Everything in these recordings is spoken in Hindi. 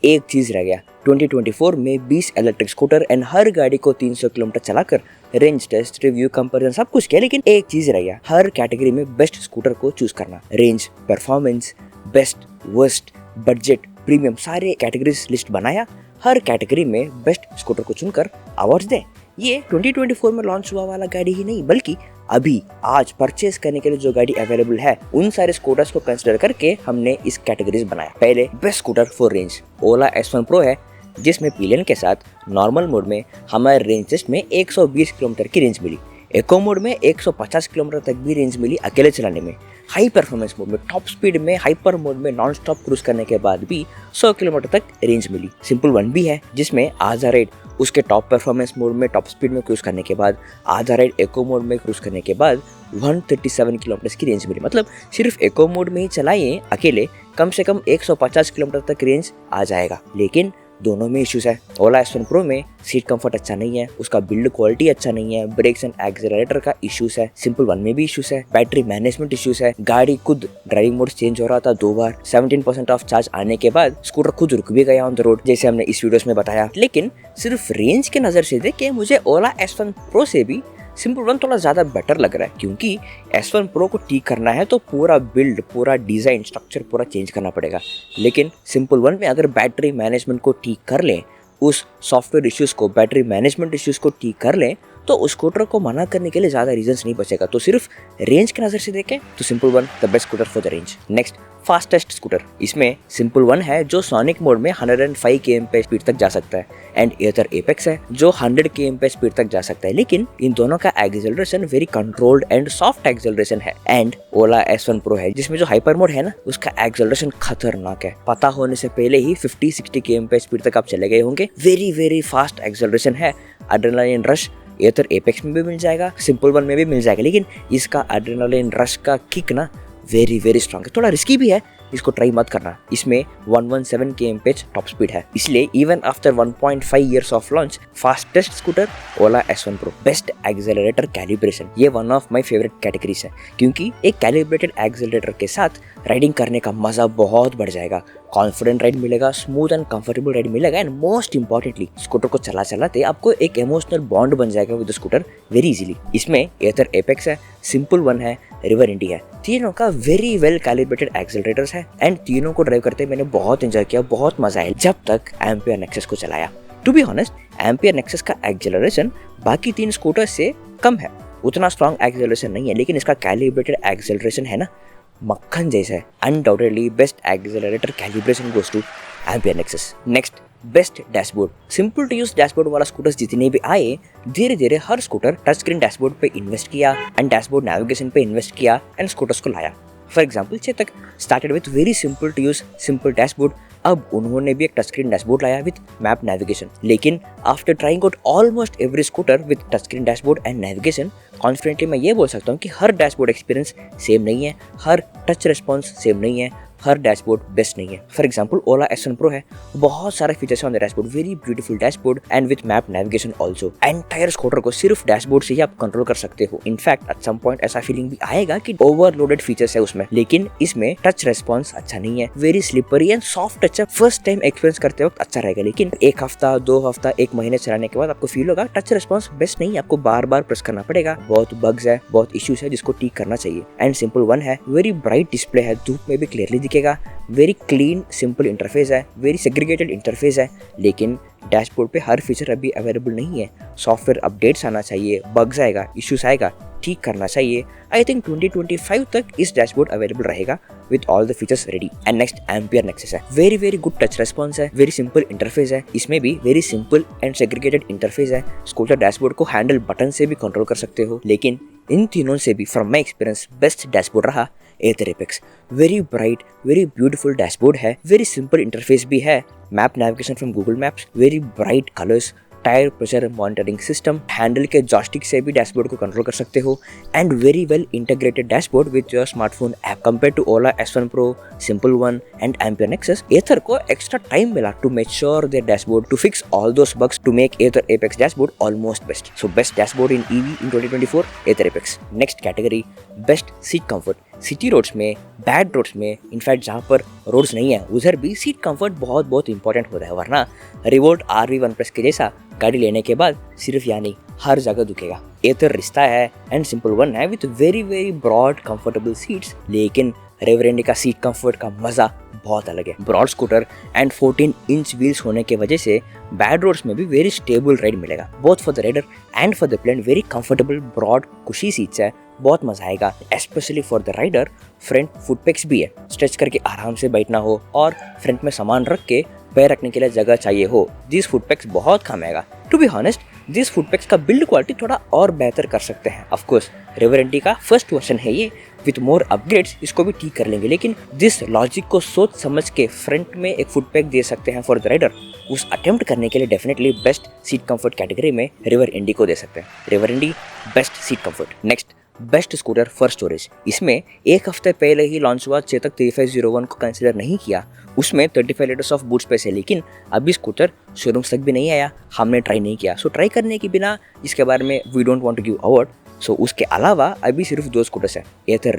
एक चीज रह गया, 2024 में 20 इलेक्ट्रिक स्कूटर एंड हर गाड़ी को 300 किलोमीटर चलाकर रेंज टेस्ट, रिव्यू, कंपैरिजन सब कुछ किया, लेकिन एक चीज रह गया, हर कैटेगरी में बेस्ट स्कूटर को चूज करना। Range, performance, best, worst, budget, premium, सारे कैटेगरीज लिस्ट बनाया, हर कैटेगरी में बेस्ट स्कूटर को चुनकर अवार्ड्स दें। ये 2024 में लॉन्च हुआ वाला गाड़ी ही नहीं, बल्कि अभी आज परचेस करने के लिए जो गाड़ी अवेलेबल है उन सारे स्कूटर्स को कंसिडर करके हमने इस कैटेगरीज बनाया। पहले best scooter for range Ola S1 Pro है, जिसमें पिलियन के साथ नॉर्मल मोड में हमारे रेंज टेस्ट में 120 किलोमीटर की रेंज मिली, इको मोड में 150 किलोमीटर तक भी रेंज मिली अकेले चलाने में, हाई परफॉर्मेंस मोड में, टॉप स्पीड में, हाइपर मोड में नॉन स्टॉप क्रूज करने के बाद भी 100 किलोमीटर तक रेंज मिली। सिंपल वन भी है, जिसमें आधा रेट उसके टॉप परफॉर्मेंस मोड में टॉप स्पीड में क्रूज करने के बाद, आधा रेट इको मोड में क्रूज करने के बाद 137 किलोमीटर की रेंज मिली। मतलब सिर्फ इको मोड में ही चलाइए अकेले कम से कम 150 किलोमीटर तक रेंज आ जाएगा। लेकिन दोनों में इश्यूज है। ओला S1 Pro में सीट कंफर्ट अच्छा नहीं है, उसका बिल्ड क्वालिटी अच्छा नहीं है, ब्रेक्स एंड एक्सेलरेटर का इश्यूज है, सिंपल वन में भी इश्यूज है, बैटरी मैनेजमेंट इश्यूज है, गाड़ी खुद ड्राइविंग मोड चेंज हो रहा था 2 बार, 17% ऑफ चार्ज आने के बाद स्कूटर खुद रुक भी गया ऑन द रोड, जैसे हमने इस वीडियोस में बताया। लेकिन सिर्फ रेंज के नजर से देखे मुझे ओला S1 Pro से भी सिंपल वन थोड़ा ज़्यादा बेटर लग रहा है, क्योंकि S1 Pro को ठीक करना है तो पूरा बिल्ड, पूरा डिज़ाइन, स्ट्रक्चर पूरा चेंज करना पड़ेगा। लेकिन सिंपल वन में अगर बैटरी मैनेजमेंट को ठीक कर लें, उस सॉफ्टवेयर इश्यूज़ को, बैटरी मैनेजमेंट इश्यूज़ को ठीक कर लें, तो उस स्कूटर को मना करने के लिए ज़्यादा रीजंस नहीं बचेगा। तो सिर्फ रेंज की नज़र से देखें तो simple one the best scooter for the range. Next, fastest scooter. इसमें सिंपल वन है जो सोनिक मोड में 105 km स्पीड तक जा सकता है, एंड एथर एपेक्स है जो 100 km स्पीड तक जा सकता है। लेकिन इन दोनों का acceleration very controlled and soft acceleration है। एंड ओला S1 Pro है जिसमें जो हाइपर मोड है ना, उसका एक्सेलरेशन खतरनाक है। पता होने से पहले ही 50-60 km स्पीड तक आप चले गए होंगे। वेरी वेरी फास्ट एक्सेलरेशन है। एड्रेनालिन रश एथर एपेक्स में भी मिल जाएगा, सिंपल वन में भी मिल जाएगा, लेकिन इसका एड्रेनालिन रश का किक ना वेरी वेरी स्ट्रॉन्ग है। थोड़ा रिस्की भी है, इसको ट्राई मत करना। इसमें 117 km टॉप स्पीड है, इसलिए even after 1.5 years of launch fastest scooter Ola S1 Pro। Best accelerator calibration, ये one of my favourite categories है, क्योंकि एक कैलिब्रेटेड एक्सेलरेटर के साथ राइडिंग करने का मजा बहुत बढ़ जाएगा। कॉन्फिडेंट राइड मिलेगा, स्मूथ एंड कंफर्टेबल राइड मिलेगा, एंड मोस्ट इंपॉर्टेंटली स्कूटर को चला चलाते आपको एक इमोशनल बॉन्ड बन जाएगा with the scooter very easily. इसमें एथर एपेक्स है, सिंपल वन है, रिवर इंडी है, तीनों का वेरी वेल कैलिब्रेटेड एक्सेलरेटर्स है, एंड तीनों को ड्राइव करते मैंने बहुत एंजॉय किया, बहुत मजा आया जब तक एम्पियर नेक्सस को चलाया। To be honest, Ampere Nexus का एक्सेलरेशन बाकी 3 स्कूटर्स से कम है, उतना स्ट्रॉन्ग एक्सेलरेशन नहीं है, लेकिन इसका कैलिब्रेटेड एक्सेलरेशन है ना, मक्खन जैसा है। Undoubtedly best accelerator calibration goes to Ampere Nexus. Next, best dashboard. Simple to use dashboard वाला स्कूटर्स जितने भी आए, धीरे धीरे हर स्कूटर टच स्क्रीन डैशबोर्ड पे इन्वेस्ट किया एंड डैशबोर्ड नेविगेशन पे इन्वेस्ट किया एंड स्कूटर्स को लाया। For example, Chetak started with very simple to use simple dashboard, अब उन्होंने भी एक टच स्क्रीन डैशबोर्ड लाया विद मैप नेविगेशन। लेकिन after trying out almost every scooter with touch screen dashboard and navigation, confidently मैं ये बोल सकता हूँ कि हर डैशबोर्ड एक्सपीरियंस सेम नहीं है, हर टच रिस्पॉन्स सेम नहीं है, हर डैशबोर्ड बेस्ट नहीं है। For example, Ola S1 Pro है, बहुत सारे फीचर्स है on the dashboard, very beautiful dashboard and with map navigation also. Entire scooter को सिर्फ डैशबोर्ड से ही आप कंट्रोल कर सकते हो। इनफैक्ट एट सम पॉइंट ऐसा फीलिंग भी आएगा कि ओवरलोडेड फीचर्स है उसमें, लेकिन इसमें टच रेस्पॉन्स अच्छा नहीं है, very slippery and soft touch है। फर्स्ट टाइम एक्सपीरियंस करते वक्त अच्छा रहेगा, लेकिन 1 हफ्ता 2 हफ्ता 1 महीने चलाने के बाद आपको फील होगा टच रेस्पॉन्स बेस्ट नहीं है, आपको बार बार प्रेस करना पड़ेगा, बहुत बग्स है, बहुत इश्यूज है जिसको ठीक करना चाहिए। एंड सिंपल वन है, वेरी ब्राइट डिस्प्ले है, धूप में भी क्लियरली दिखेगा, वेरी क्लीन सिंपल इंटरफेस है, वेरी सेग्रीगेटेड इंटरफेस है, लेकिन डैशबोर्ड पे हर फीचर अभी अवेलेबल नहीं है। सॉफ्टवेयर अपडेट्स आना चाहिए, बग्स आएगा, इश्यूज आएगा, ठीक करना चाहिए। आई थिंक 2025 तक इस डैशबोर्ड अवेलेबल रहेगा with all the features ready. And next, Ampere Nexus है, very very good touch response है, वेरी सिंपल इंटरफेस है, इसमें भी very simple and segregated interface है। स्कूटर डैशबोर्ड को हैंडल बटन से भी कंट्रोल कर सकते हो, लेकिन इन तीनों से भी from my experience best dashboard रहा Ather Apex. Very bright, very beautiful dashboard है, वेरी सिंपल इंटरफेस भी है, map navigation from Google Maps, very bright colours, tyre pressure monitoring system, handle के जॉयस्टिक से भी डैशबोर्ड को कंट्रोल कर सकते हो, and very well integrated dashboard with your smartphone app. Compare to Ola S1 Pro, Simple One and Ampere Nexus, Ather को एक्स्ट्रा टाइम मिला to mature their dashboard, to fix all those bugs, to make Ather Apex dashboard almost best. So best dashboard in EV in 2024, Ather Apex. Next category, best seat comfort. City roads में, बैड रोड्स में, इनफैक्ट जहाँ पर रोड्स नहीं है उधर भी सीट कंफर्ट बहुत इंपॉर्टेंट होता है, वरना रिवोल्ट RV1 प्लस के जैसा गाड़ी लेने के बाद सिर्फ या नहीं हर जगह दुखेगा। एथर रिश्ता है एंड सिंपल वन है with very broad comfortable seats, लेकिन रेवरेंडी का सीट कंफर्ट का मजा बहुत अलग है। Broad scooter and 14 inch wheels होने की वजह से बैड रोड्स में भी वेरी स्टेबल राइड मिलेगा, both for the rider and for the plane. Very comfortable broad cushy seats है, बहुत मजा आएगा specially for the rider. Front footpegs भी है, स्ट्रेच करके आराम से बैठना हो और फ्रंट में सामान रख के पैर रखने के लिए जगह चाहिए हो, दिस फुटपेक्स बहुत काम आएगा। To be honest this footpegs का बिल्ड क्वालिटी थोड़ा और बेहतर कर सकते हैं। ऑफ कोर्स रेवरेंडी का फर्स्ट वर्जन है ये, विथ मोर अपग्रेड्स इसको भी ठीक कर लेंगे, लेकिन दिस लॉजिक को सोच समझ के फ्रंट में एक फुटपैक दे सकते हैं फॉर द राइडर। उस अटेम्प्ट करने के लिए definitely best seat comfort category में रेवरेंडी को दे सकते हैं। River Indie best seat comfort. Next best scooter for storage. इसमें एक हफ्ते पहले ही लॉन्च हुआ चेतक 3501 को कंसिडर नहीं किया, उसमें 35 लीटर्स ऑफ बूट स्पेस है, लेकिन अभी स्कूटर शोरूम्स तक भी नहीं आया, हमने ट्राई नहीं किया। सो ट्राई करने के बिना इसके बारे में we don't want to give award. So उसके अलावा अभी सिर्फ 2 स्कूटर्स है। एथर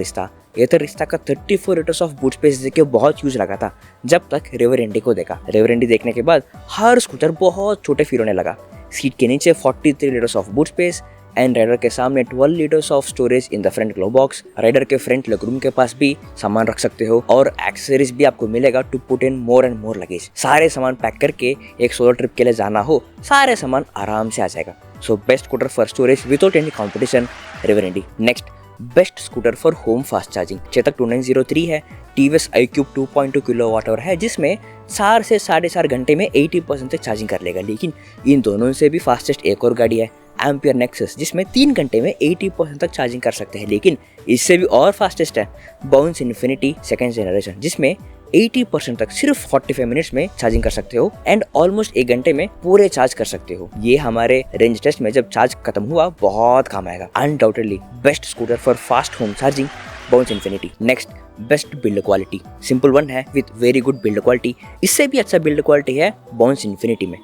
रिश्ता का 34 लीटर्स ऑफ बूट स्पेस देके बहुत यूज लगा था जब तक रेवरेंडी को देखा। रेवरेंडी देखने के बाद हर स्कूटर बहुत छोटे फील होने लगा। सीट के नीचे 43 litres of boot space and rider के सामने 12 litres of storage in the front glove box. Rider के फ्रंट लेग रूम के पास भी सामान रख सकते हो और एक्सेसरीज भी आपको मिलेगा to put in more and more luggage. सारे सामान पैक करके एक सोलो ट्रिप के लिए जाना हो, सारे सामान आराम से आ जाएगा। So best scooter for storage without any competition River Indie. Next best scooter for home fast charging. Chetak 2903 है, TVS iQube 2.2 किलोवाट है, जिसमें 4 से 4.5 घंटे में 80% तक चार्जिंग कर लेगा। लेकिन इन दोनों से भी फास्टेस्ट एक और गाड़ी है एम्पियर नेक्सस, जिसमें 3 घंटे में 80% तक चार्जिंग कर सकते हैं। लेकिन इससे भी और फास्टेस्ट है बाउंस इन्फिनिटी सेकंड जनरेशन, जिसमें 80% तक सिर्फ 45 मिनट्स में चार्जिंग कर सकते हो एंड ऑलमोस्ट 1 घंटे में पूरे चार्ज कर सकते हो। ये हमारे रेंज टेस्ट में जब चार्ज खत्म हुआ बहुत काम आएगा। Undoubtedly best scooter for fast home charging Bounce Infinity. Next best build quality. Simple one है with very good build quality, इससे भी अच्छा बिल्ड क्वालिटी है बाउंस इन्फिनिटी में।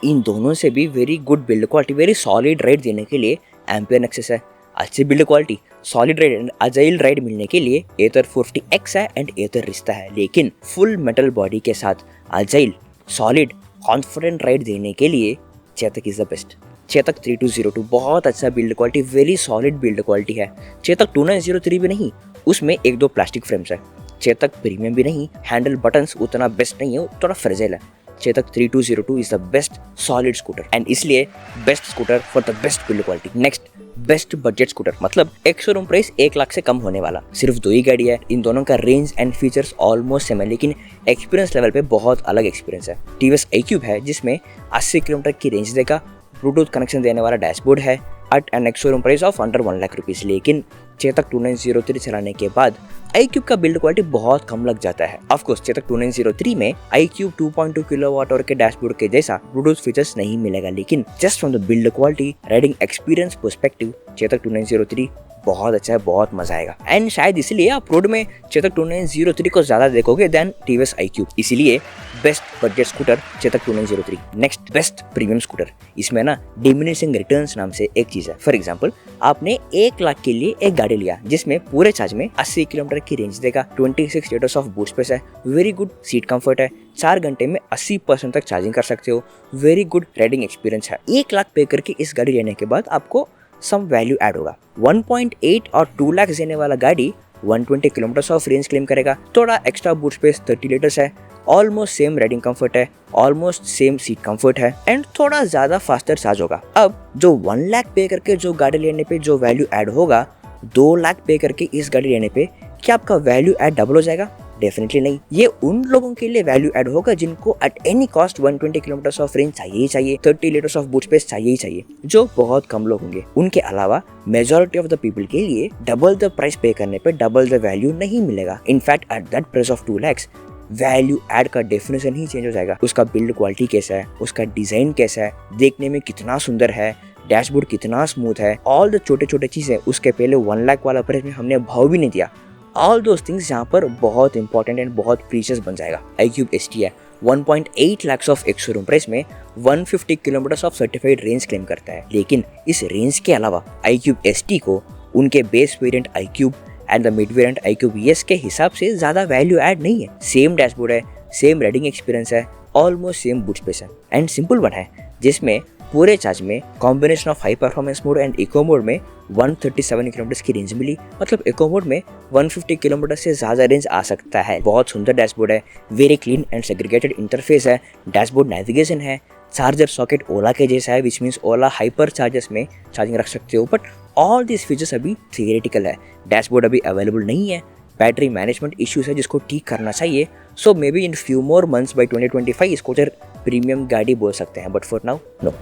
इन दोनों से भी very good build quality, very solid ride देने के लिए एम्पियर नेक्सस है। अच्छी build quality, solid ride and agile ride मिलने के लिए एथर 40X है एंड एथर रिश्ता है। लेकिन फुल मेटल बॉडी के साथ अजाइल, सॉलिड, कॉन्फिडेंट राइड देने के लिए Chetak is the best. Chetak 3202 बहुत अच्छा build quality, very solid build quality है। चेतक 2903 भी नहीं, उसमें 1-2 प्लास्टिक फ्रेम्स है। चेतक प्रीमियम भी नहीं, हैंडल बटन्स उतना बेस्ट नहीं है, थोड़ा फ्रेजाइल है। Chetak 3202 is the best solid scooter and इसलिए best scooter for the best build quality. Next best budget scooter, मतलब एक शोरूम प्राइस 1 लाख से कम होने वाला। सिर्फ 2 ही गाड़ी है, इन दोनों का range and features almost same है, लेकिन एक्सपीरियंस लेवल पे बहुत अलग एक्सपीरियंस है। TVS iQube है, जिसमें 80 किलोमीटर की रेंज देगा, ब्लूटूथ कनेक्शन देने वाला डैशबोर्ड है at an ex showroom price of under 1 lakh rupees. लेकिन चेतक 2903 चलाने के बाद iQube का बिल्ड क्वालिटी बहुत कम लग जाता है। ऑफ कोर्स चेतक 2903 में iQube 2.2 किलोवाट के डैशबोर्ड के जैसा ब्लूटूथ फीचर्स नहीं मिलेगा, लेकिन just from the build quality, riding experience perspective Chetak 2903 बहुत अच्छा है, बहुत मजा आएगा। एंड शायद इसलिए आप रोड में चेतक 2903 को ज्यादा देखोगे देन TVS iQube, इसीलिए best budget scooter Chetak 2903। Next best premium scooter, इसमें ना डिमिनिशिंग रिटर्न्स नाम से एक चीज है। फॉर एग्जांपल आपने 1 लाख के लिए एक गाड़ी लिया जिसमें पूरे चार्ज में 80 किलोमीटर की रेंज देगा, 26 लीटर्स ऑफ बूट स्पेस है, वेरी गुड सीट कंफर्ट है, 4 घंटे में 80% तक चार्जिंग कर सकते हो, वेरी गुड राइडिंग एक्सपीरियंस है। 1 लाख पे करके इस गाड़ी लेने के बाद आपको सम वैल्यू ऐड होगा। 1.8 और 2 लाख देने वाला गाड़ी 120 किलोमीटर ऑफ रेंज क्लेम करेगा, थोड़ा एक्स्ट्रा बूट स्पेस 30 लीटर्स है, ऑलमोस्ट सेम राइडिंग कंफर्ट है, ऑलमोस्ट सेम सीट कंफर्ट है एंड थोड़ा ज्यादा फास्टर चार्ज होगा। अब जो 1 लाख पे करके जो गाड़ी लेने पे जो वैल्यू ऐड होगा, 2 लाख पे करके इस गाड़ी लेने पे क्या आपका वैल्यू ऐड डबल हो जाएगा? डेफिनेटली नहीं। ये उन लोगों के लिए वैल्यू ऐड होगा जिनको at any cost 120 kilometre of range चाहिए ही चाहिए, 30 लीटर्स ऑफ बूट स्पेस चाहिए ही चाहिए, जो बहुत कम लोग होंगे। उनके अलावा मेजॉरिटी ऑफ द पीपल के लिए डबल द प्राइस पे करने पे डबल द वैल्यू नहीं मिलेगा। In fact at that price of 2 lakhs value add का डेफिनेशन ही चेंज हो जाएगा। उसका बिल्ड क्वालिटी कैसा है, उसका डिजाइन कैसा है, देखने में कितना सुंदर है, डैशबोर्ड कितना स्मूथ है, ऑल द छोटे छोटे चीजें उसके पहले 1 लाख वाला प्राइस में हमने भाव भी नहीं दिया। ऑल दोस थिंग्स यहाँ पर बहुत इंपॉर्टेंट एंड बहुत प्रीशियस बन जाएगा। iQube ST है, 1.8 lakhs ऑफ एक शोरूम प्राइस में 150 kilometre of certified range claim करता है। लेकिन इस रेंज के अलावा iQube ST को उनके base variant iQube and the mid variant iQOO ES के हिसाब से ज़्यादा वैल्यू ऐड नहीं है। सेम डैशबोर्ड है, सेम राइडिंग एक्सपीरियंस है, ऑलमोस्ट सेम बूट स्पेस है एंड सिंपल वन है जिसमें पूरे चार्ज में combination of high performance mode and eco mode में 137 किलोमीटर की रेंज मिली। मतलब इको मोड में 150 किलोमीटर से ज़्यादा रेंज आ सकता है। बहुत सुंदर डैशबोर्ड है, very clean and segregated interface है, डैशबोर्ड नेविगेशन है, चार्जर सॉकेट ओला के जैसा है which means Ola hyper chargers में चार्जिंग रख सकते हो। बट ऑल दिस फीचर्स अभी थियरेटिकल है, डैशबोर्ड अभी अवेलेबल नहीं है, बैटरी मैनेजमेंट इश्यूज है जिसको ठीक करना चाहिए। So may be in few more months by 2025 scooter premium गाड़ी बोल सकते हैं, but for now no.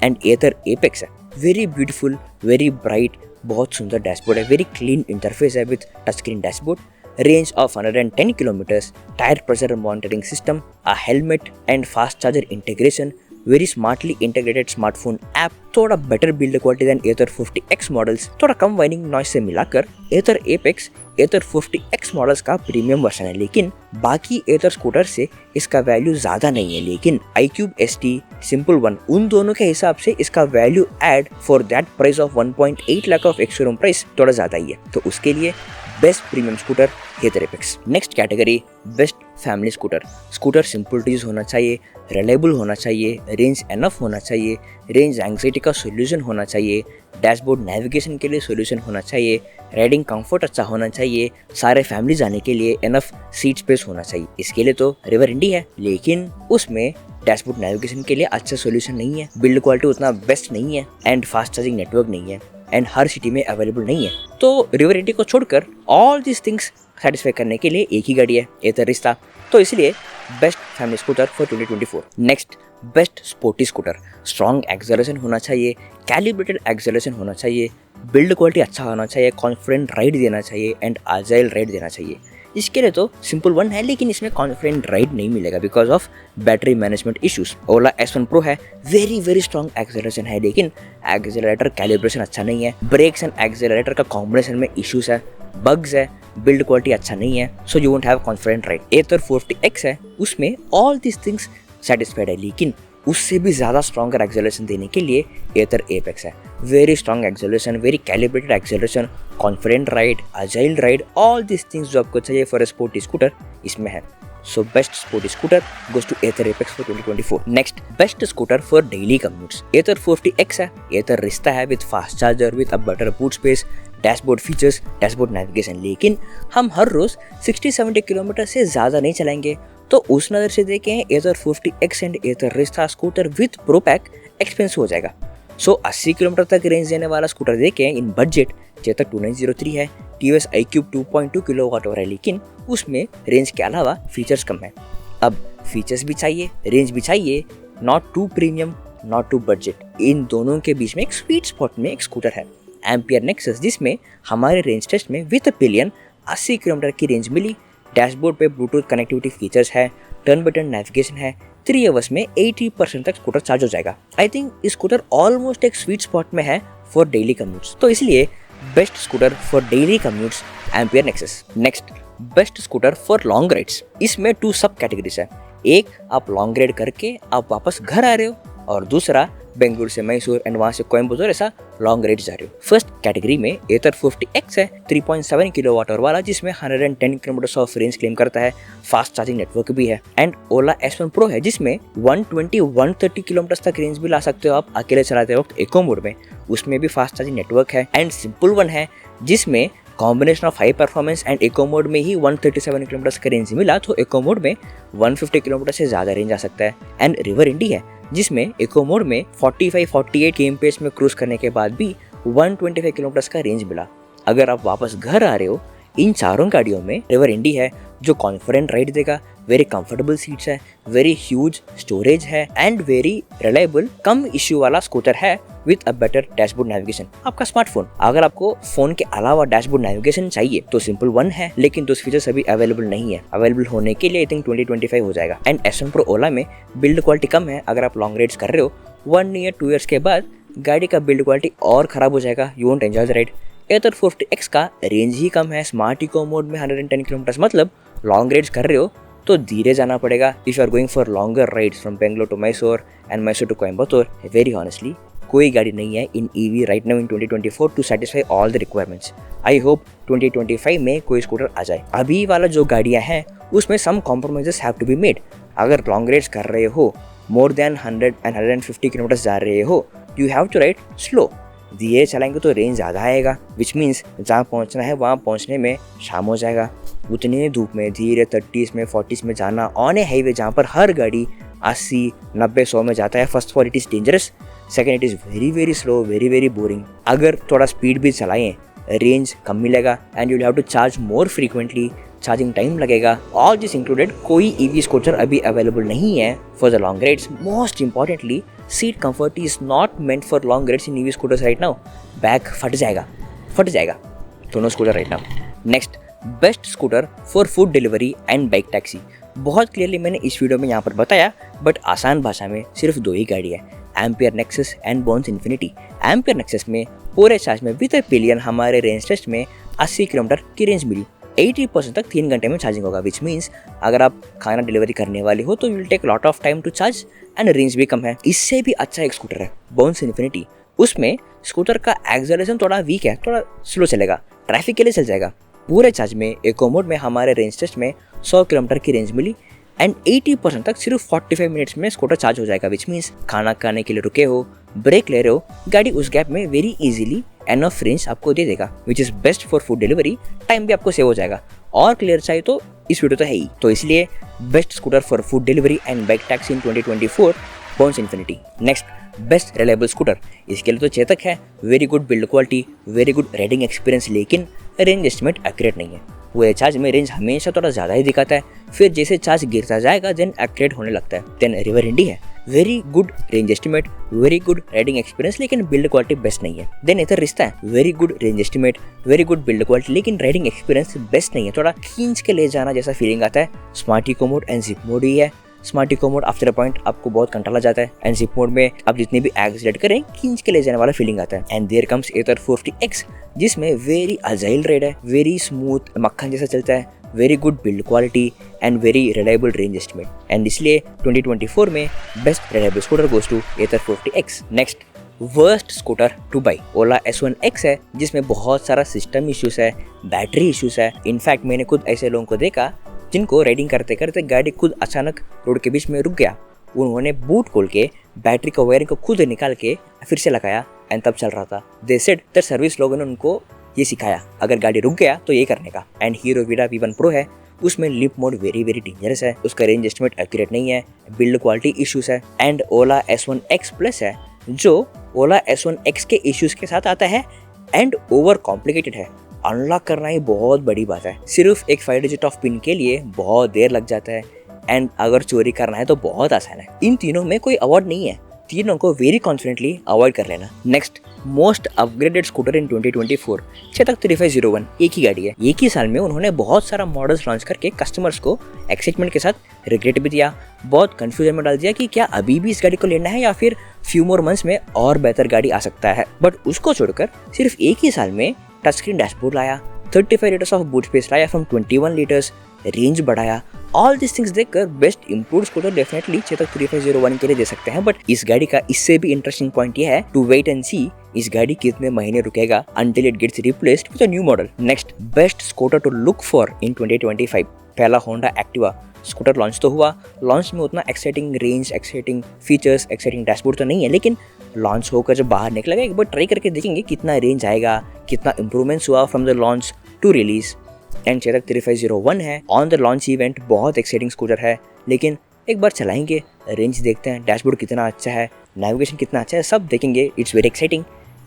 And Ather Apex है, वेरी ब्यूटीफुल, वेरी ब्राइट, बहुत सुंदर डैशबोर्ड है, वेरी क्लीन इंटरफेस है with touch screen dashboard, range of 110 kilometres, tyre pressure monitoring system, a helmet and fast charger integration, very smartly integrated smartphone app, थोड़ा better build quality than Ather 50X models, थोड़ा कम वाइनिंग नॉइस से मिलाकर एथर एपेक्स एथर 50X मॉडल्स का प्रीमियम वर्जन है। लेकिन बाकी एथर स्कूटर से इसका वैल्यू ज़्यादा नहीं है। लेकिन iQOO ST, सिंपल वन, उन दोनों के हिसाब से इसका value add for that price of 1.8 lakh of ex showroom price थोड़ा ज़्यादा ही है। तो उसके लिए best premium scooter Ather Apex. Next category best family scooter. Scooter simple to use होना चाहिए, रिलायबल होना चाहिए, रेंज एनफ होना चाहिए, रेंज एंग्जाइटी का सोल्यूशन होना चाहिए, डैशबोर्ड नेविगेशन के लिए सोल्यूशन होना चाहिए, राइडिंग कंफर्ट अच्छा होना चाहिए, सारे फैमिली जाने के लिए एनफ सीट स्पेस होना चाहिए। इसके लिए तो रिवर इंडी है, लेकिन उसमें डैशबोर्ड नेविगेशन के लिए अच्छा सोल्यूशन नहीं है, बिल्ड क्वालिटी उतना बेस्ट नहीं है एंड फास्ट चार्जिंग नेटवर्क नहीं है एंड हर सिटी में अवेलेबल नहीं है। तो रिवर इंडी को छोड़कर ऑल दिस थिंग्स सेटिस्फाई करने के लिए एक ही गाड़ी है, एथर रिश्ता। तो इसलिए best family scooter for 2024। Next best sporty scooter. Strong acceleration होना चाहिए, कैलिब्रेटेड एक्सेलरेशन होना चाहिए, बिल्ड क्वालिटी अच्छा होना चाहिए, कॉन्फिडेंट राइड देना चाहिए एंड आजाइल राइड देना चाहिए। इसके लिए तो सिंपल वन है, लेकिन इसमें कॉन्फिडेंट राइड नहीं मिलेगा because of battery management issues. Ola S1 Pro है, वेरी स्ट्रॉन्ग एक्सेलरेशन है, लेकिन एक्सेलरेटर कैलिब्रेशन अच्छा नहीं है, ब्रेक्स एंड एक्सेलरेटर का कॉम्बिनेशन में इश्यूज है, बग्स है, बिल्ड क्वालिटी अच्छा नहीं है, so you won't have confident ride. Ather 40X है, उसमें ऑल दिस थिंग्स सेटिस्फाइड है, लेकिन उससे भी ज़्यादा स्ट्रॉन्गर एक्सेलरेशन देने के लिए एथर एपेक्स है। Very strong acceleration, very calibrated acceleration, confident ride, agile ride, all this things जो आपको चाहिए फॉर अ स्पोर्टी स्कूटर इसमें है। So best sporty scooter goes to Ather Apex for 2024। Next best scooter for daily commutes. Ather 40X है, एथर रिश्ता है with fast charger, with a better boot space, dashboard features, dashboard navigation. लेकिन हम हर रोज 60-70 किलोमीटर से ज़्यादा नहीं चलाएंगे, तो उस नज़र से देखें एथर 40X एंड एथर रिश्ता scooter with pro pack expensive हो जाएगा। सो 80 किलोमीटर तक रेंज देने वाला स्कूटर देखें इन बजट, चेतक 2903 है, TVS iQOO 2.2 किलोवाट है, लेकिन उसमें रेंज के अलावा फीचर्स कम है। अब फीचर्स भी चाहिए, रेंज भी चाहिए, not too premium not too budget, इन दोनों के बीच में एक स्वीट स्पॉट में एक स्कूटर है एम्पियर नेक्सस, जिसमें हमारे रेंज टेस्ट में विद पिलियन 80 किलोमीटर की रेंज मिली। डैशबोर्ड पे ब्लूटूथ कनेक्टिविटी फीचर्स है, टर्न बटन नेविगेशन है, 3 आवर्स में 80% तक स्कूटर चार्ज हो जाएगा। आई थिंक इस स्कूटर ऑलमोस्ट एक स्वीट स्पॉट में है फॉर डेली कम्यूट्स, तो इसलिए best scooter for daily commutes ampere Nexus. Next best scooter for long rides. इसमें 2 सब कैटेगरीज है, एक आप लॉन्ग राइड करके आप वापस घर आ रहे हो और दूसरा बेंगलुरु से मैसूर एंड वहाँ से कोयम्बटूर ऐसा लॉन्ग राइड जा रहे हो। फर्स्ट कैटेगरी में एथर 40X है, 3.7 किलोवाट वाला, जिसमें 110 किलोमीटर ऑफ रेंज क्लेम करता है, फास्ट चार्जिंग नेटवर्क भी है। एंड ओला S1 Pro है, जिसमें 120-130 किलोमीटर तक रेंज भी ला सकते हो आप अकेले चलाते वक्त इको मोड में, उसमें भी फास्ट चार्जिंग नेटवर्क है। एंड सिंपल वन है, जिसमें combination of high performance and eco mode में ही 137 किलोमीटर का रेंज मिला, तो इको मोड में 150 किलोमीटर से ज़्यादा रेंज आ सकता है। एंड रिवर इंडी है, जिसमें इको मोड में 45-48 km/h में क्रूज करने के बाद भी 125 किलोमीटर का रेंज मिला। अगर आप वापस घर आ रहे हो, इन चारों गाड़ियों में रिवर इंडी है जो कॉन्फिडेंट राइड देगा, वेरी कंफर्टेबल सीट्स है, वेरी ह्यूज स्टोरेज है and very reliable come issue वाला स्कूटर है with a better dashboard navigation. आपका स्मार्टफोन, अगर आपको फोन के अलावा डैशबोर्ड नेविगेशन चाहिए तो सिंपल वन है, लेकिन दोस्त फीचर्स अभी अवेलेबल नहीं है। अवेलेबल होने के लिए आई थिंक 2025 हो जाएगा। एंड S1 Pro ओला में बिल्ड क्वालिटी कम है, अगर आप लॉन्ग राइड्स कर रहे हो 1 ईयर 2 ईयर्स के बाद गाड़ी का बिल्ड क्वालिटी और खराब हो जाएगा, you won't enjoy the ride. Ather 40X का रेंज ही कम है, स्मार्ट इको मोड में 110 किलोमीटर, मतलब लॉन्ग राइड्स कर रहे हो तो धीरे जाना पड़ेगा। If you are going for longer rides from Bangalore to Mysore and Mysore to Coimbatore, very honestly कोई गाड़ी नहीं है in EV right now in 2024 to satisfy all the requirements. I hope 2025 में कोई स्कूटर आ जाए। अभी वाला जो गाड़ियाँ हैं उसमें some compromises have to be made. अगर लॉन्ग राइड्स कर रहे हो, मोर देन 100 and 150 किलोमीटर जा रहे हो, you have to ride slow. धीरे चलाएंगे तो रेंज ज़्यादा आएगा, विच मीन्स जहाँ पहुँचना है वहाँ पहुँचने में शाम हो जाएगा। उतनी धूप में धीरे 30s में 40s में जाना ऑन ए हाईवे जहाँ पर हर गाड़ी 80, 90, 100 में जाता है, first of all it is dangerous, second it is very slow, very boring. अगर थोड़ा स्पीड भी चलाएं रेंज कम मिलेगा and you have to charge more frequently, charging time लगेगा। ऑल दिस इंक्लूडेड कोई ईवी स्कूटर अभी अवेलेबल नहीं है for the long rides. Most importantly seat comfort is not meant for long rides in EV scooters right now. Back फट जाएगा दोनों scooter right now. Next, best scooter for food delivery and bike taxi. बहुत क्लियरली मैंने इस वीडियो में यहाँ पर बताया, बट आसान भाषा में सिर्फ 2 ही गाड़ी है, Ampere Nexus and Bounce Infinity. Ampere Nexus में पूरे चार्ज में विद पिलियन हमारे रेंज टेस्ट में 80 किलोमीटर की रेंज मिली। 80% तक 3 घंटे में चार्जिंग होगा, विच मीन्स अगर आप खाना डिलीवरी करने वाले हो तो will take lot of time to charge and range भी कम है। इससे भी अच्छा एक स्कूटर है बॉन्स इन्फिनिटी। उसमें स्कूटर का एक्सेलरेशन थोड़ा वीक है, थोड़ा स्लो चलेगा, ट्रैफिक के लिए चल जाएगा। पूरे चार्ज में इको मोड में हमारे रेंज टेस्ट में 100 किलोमीटर की रेंज मिली एंड 80% तक सिर्फ 45 मिनट्स में स्कूटर चार्ज हो जाएगा, विच मीन्स खाना खाने के लिए रुके हो, ब्रेक ले रहे हो, गाड़ी उस गैप में वेरी इजीली एनफ रेंज आपको दे देगा, which is best for food delivery. Time भी आपको सेव हो जाएगा और क्लियर चाहिए तो इस वीडियो तो है ही। तो इसलिए best scooter for food delivery and bike taxi in 2024 Bounce Infinity. Next, best reliable scooter, इसके लिए तो चेतक है। Very good build quality, very good riding experience, लेकिन रेंज एस्टिमेट एक्यूरेट नहीं है। पूरे चार्ज में रेंज हमेशा थोड़ा ज़्यादा ही दिखाता है, फिर जैसे चार्ज गिरता जाएगा देन एक्यूरेट होने लगता है। देन रिवर इंडी है, very good range estimate, very good riding experience, लेकिन बिल्ड क्वालिटी बेस्ट नहीं है। देन इधर रिश्ता है, very good range estimate, very good build quality, लेकिन राइडिंग एक्सपीरियंस बेस्ट नहीं है, थोड़ा खींच के ले जाना जैसा फीलिंग आता है। Smart eco mode and zip mode ही है। Smart eco mode after a point आपको बहुत कंटाला जाता है एंड जिप मोड में आप जितनी भी एक्सीलेट करें खींच के ले जाने वाला फीलिंग आता है। And there comes Ather 40X जिसमें वेरी अजाइल राइड है, वेरी स्मूथ मक्खन जैसा चलता है, very good build quality and very reliable range estimate. And इसलिए 2024 में best reliable scooter goes to Ather 40X। Next, worst scooter to buy Ola S1X है, जिसमें बहुत सारा सिस्टम इश्यूज है, बैटरी इश्यूज है। इनफैक्ट मैंने खुद ऐसे लोगों को देखा जिनको राइडिंग करते करते गाड़ी खुद अचानक रोड के बीच में रुक गया। उन्होंने बूट खोल के बैटरी का वायरिंग को खुद निकाल के फिर से लगाया एंड तब चल रहा था। दे सेड दैट सर्विस लोगों ने उनको ये सिखाया अगर गाड़ी रुक गया तो ये करने का। And hero Vida V1 Pro है, उसमें लिप मोड वेरी डेंजरस है, उसका रेंज एस्टिमेट एक्यूरेट नहीं है, बिल्ड क्वालिटी इश्यूज है। एंड ओला S1X Plus है जो ओला S1X के इश्यूज के साथ आता है एंड ओवर कॉम्प्लिकेटेड है। अनलॉक करना ही बहुत बड़ी बात है, सिर्फ एक 5 डिजिट ऑफ पिन के लिए बहुत देर लग जाता है एंड अगर चोरी करना है तो बहुत आसान है। इन तीनों में कोई अवॉर्ड नहीं है, तीनों को वेरी कॉन्फिडेंटली अवॉइड कर लेना। नेक्स्ट, मोस्ट अपग्रेडेड स्कूटर इन 2024 चेतक 3501 एक ही गाड़ी है। एक ही साल में उन्होंने बहुत सारा मॉडल्स लॉन्च करके कस्टमर्स को एक्साइटमेंट के साथ रिग्रेट भी दिया, बहुत कंफ्यूजन में डाल दिया कि क्या अभी भी इस गाड़ी को लेना है या फिर फ्यू मोर मंथ्स में और बेहतर गाड़ी आ सकता है। बट उसको छोड़कर सिर्फ एक ही साल में टच स्क्रीन डैशबोर्ड लाया, 35 लीटर्स ऑफ बूट स्पेस लाया फ्रॉम 21 लीटर्स, रेंज बढ़ाया। ऑल दिस थिंग्स देखकर best improved scooter definitely Chetak 3501 के लिए दे सकते हैं। बट इस गाड़ी का इससे भी इंटरेस्टिंग पॉइंट ये है टू वेट एंड सी इस गाड़ी कितने महीने रुकेगा until it gets replaced with a new model. Next, best scooter to look for in 2025 पहला होंडा एक्टिवा स्कूटर लॉन्च तो हुआ। लॉन्च में उतना exciting range, exciting features, exciting dashboard तो नहीं है, लेकिन लॉन्च होकर जब बाहर निकलेगा एक बार ट्राई करके देखेंगे कितना रेंज आएगा, कितना इंप्रूवमेंट्स हुआ from the launch to release. And Chetak 3501 है ऑन द लॉन्च इवेंट, बहुत एक्साइटिंग स्कूटर है, लेकिन एक बार चलाएंगे, रेंज देखते हैं, डैशबोर्ड कितना अच्छा है, नेविगेशन कितना अच्छा है, सब देखेंगे। It's very exciting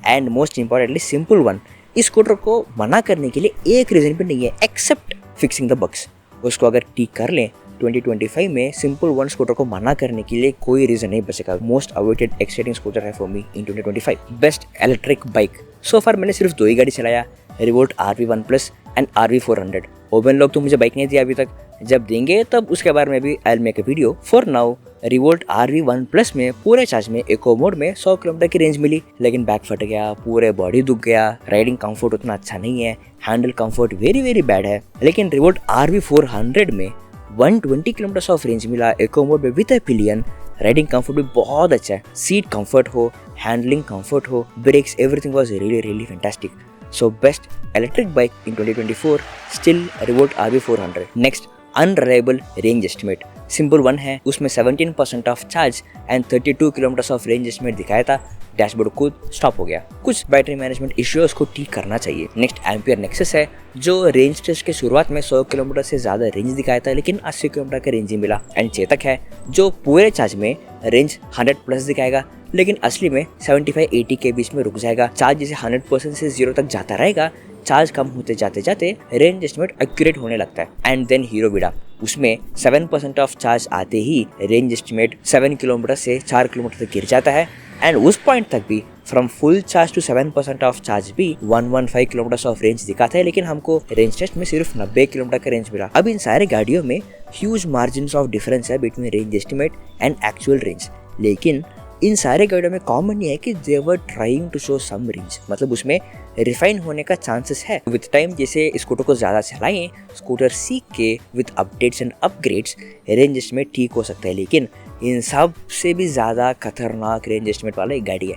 and most importantly simple one. इस स्कूटर को मना करने के लिए एक रीजन भी नहीं है एक्सेप्ट फिक्सिंग द बग्स। उसको अगर ठीक कर लें 2025 में सिंपल वन स्कूटर को मना करने के लिए कोई रीजन नहीं बचेगा। मोस्ट अवेटेड एक्साइटिंग स्कूटर है for me in 2025। Best electric bike, so far मैंने सिर्फ 2 ही गाड़ी चलाया, revolt RV1 Plus and RV400। ओबन लोग तो मुझे बाइक नहीं दिया अभी तक, जब देंगे तब उसके बारे में भी I will make a video. For now revolt RV1 Plus में पूरे चार्ज में इको मोड में 100 किलोमीटर की रेंज मिली, लेकिन बैक फट गया, पूरे बॉडी दुख गया, राइडिंग कंफर्ट उतना अच्छा नहीं है, हैंडल कंफर्ट वेरी बैड है। लेकिन रिवोल्ट RV400 में 120 किलोमीटर ऑफ रेंज मिला इको मोड में विद पिलियन, राइडिंग कंफर्ट भी बहुत अच्छा है। सीट कंफर्ट हो, हैंडलिंग कंफर्ट हो, brakes, everything was really fantastic. So best electric bike in 2024 still Revolt RB400. Next, unreliable range estimate. Simple one है, उसमें 17% of charge and 32 kilometre of range estimate दिखाया था. डैशबोर्ड खुद स्टॉप हो गया. कुछ बैटरी मैनेजमेंट इश्यूज को ठीक करना चाहिए. नेक्स्ट एम्पियर नेक्सस है, जो रेंज टेस्ट के शुरुआत में 100 किलोमीटर से ज्यादा रेंज दिखाया था लेकिन 80 किलोमीटर का रेंज ही मिला. एंड चेतक है, जो पूरे चार्ज में रेंज 100 प्लस दिखाएगा लेकिन असली में 75-80 के बीच में रुक जाएगा. चार्ज जैसे 100% से 0 तक जाता रहेगा, चार्ज कम होते जाते जाते रेंज एस्टिमेट एक्यूरेट होने लगता है. एंड देन हीरो विडा, उसमें 7% ऑफ चार्ज आते ही रेंज एस्टिमेट 7 किलोमीटर से 4 किलोमीटर तक गिर जाता है. एंड उस पॉइंट तक भी from full charge to 7% of charge भी 115 किलोमीटर ऑफ रेंज दिखाता है लेकिन हमको रेंज टेस्ट में सिर्फ 90 किलोमीटर का रेंज मिला. अब इन सारे गाड़ियों में ह्यूज मार्जिन ऑफ डिफरेंस है between range estimate and actual range. लेकिन इन सारे गाड़ियों में कॉमन ये है कि they were trying to show some range, मतलब उसमें रिफाइन होने का चांसेस है. विद टाइम जैसे स्कूटर को ज़्यादा चलाएं, स्कूटर सीख के with updates and upgrades range estimate ठीक हो सकता है. लेकिन इन सब से भी ज़्यादा खतरनाक रेंज एस्टिमेट वाला एक गाड़ी है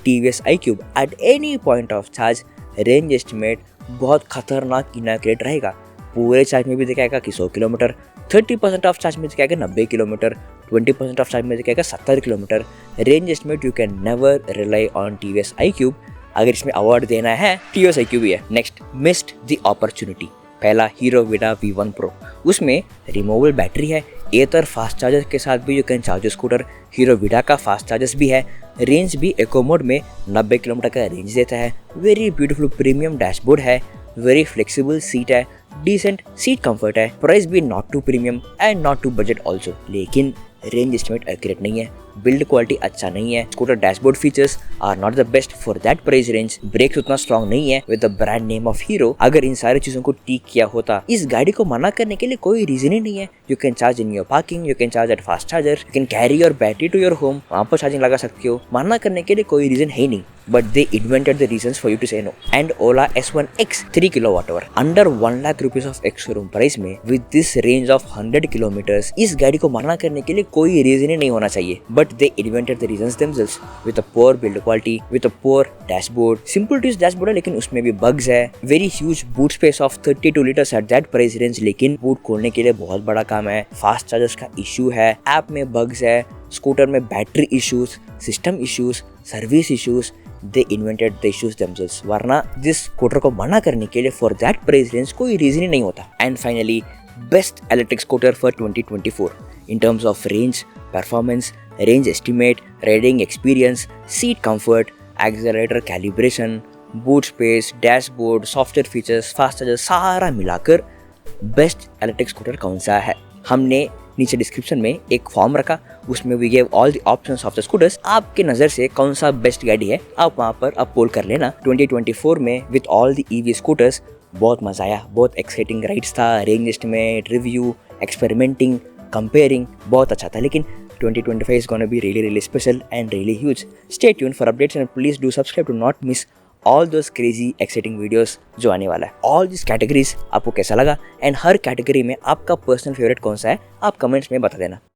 TVS iQube. At any point of charge range estimate बहुत खतरनाक इनएक्यूरेट रहेगा. पूरे चार्ज में भी दिखाएगा कि 100 किलोमीटर, 30% ऑफ चार्ज में दिखाएगा 90 किलोमीटर, 20% ऑफ चार्ज में दिखाएगा 70 kilometre. Range estimate you can never rely on TVS iQube. अगर इसमें अवार्ड देना है TVS iQube ही है. Next, missed the opportunity. पहला हीरो विडा V1 Pro, उसमें रिमूवेबल बैटरी है, एयर फास्ट चार्जर के साथ भी you can charge scooter. Hero विडा का फास्ट चार्जर्स भी है. रेंज भी इको मोड में 90 किलोमीटर का रेंज देता है. वेरी ब्यूटीफुल प्रीमियम डैशबोर्ड है, वेरी फ्लेक्सिबल सीट है, डिसेंट सीट कंफर्ट है. प्राइस भी not too premium and not too budget also. लेकिन रेंज एस्टिमेट एक्यूरेट नहीं है, बिल्ड क्वालिटी अच्छा नहीं है. Scooter dashboard features are not the best for that price range. Brakes उतना स्ट्रॉन्ग नहीं है with the brand name of Hero. अगर इन सारी चीजों को ठीक किया होता, इस गाड़ी को मना करने के लिए कोई रीजन ही नहीं है. You can charge in your parking, you can charge at fast charger, you can carry your battery to your home, वहाँ पर चार्जिंग लगा सकते हो. मना करने के लिए कोई रीजन है ही नहीं. But they invented the reasons for you to say no. And Ola S1X 3 kWh under 1 lakh rupees of ex-showroom price में with this range of 100 kilometers, इस गाड़ी को मना करने के लिए कोई रीजन ही नहीं होना चाहिए. But they invented the reasons themselves with a poor build quality, with a poor dashboard. Simple to use dashboard है लेकिन उसमें भी bugs है. Very huge boot space of 32 liters at that price range, लेकिन boot खोलने के लिए बहुत बड़ा काम है. Fast chargers का issue है, ऐप में bugs है, स्कूटर में battery issues, system issues, service issues. They invented the issues themselves. वरना जिस स्कूटर को मना करने के लिए for that price range कोई रीजन ही नहीं होता. And finally, best electric scooter for 2024 in terms of range, performance, range estimate, riding experience, seat comfort, accelerator calibration, boot space, dashboard, software features, fast charger, सारा मिलाकर बेस्ट इलेक्ट्रिक स्कूटर कौन सा है. हमने नीचे डिस्क्रिप्शन में एक फॉर्म रखा, उसमें we gave all the options of the scooters. आपके नज़र से कौन सा बेस्ट गाड़ी है आप वहाँ पर आप पोल कर लेना. 2024 में with all the EV scooters बहुत मज़ा आया, बहुत एक्साइटिंग राइड्स था, range estimate, review, experimenting, comparing, बहुत अच्छा था. लेकिन 2025 is gonna be really special and really huge. Stay tuned for updates and please do subscribe to not miss all those crazy exciting videos जो आने वाला है. All these categories आपको कैसा लगा एंड हर कैटेगरी में आपका पर्सनल फेवरेट कौन सा है आप कमेंट्स में बता देना.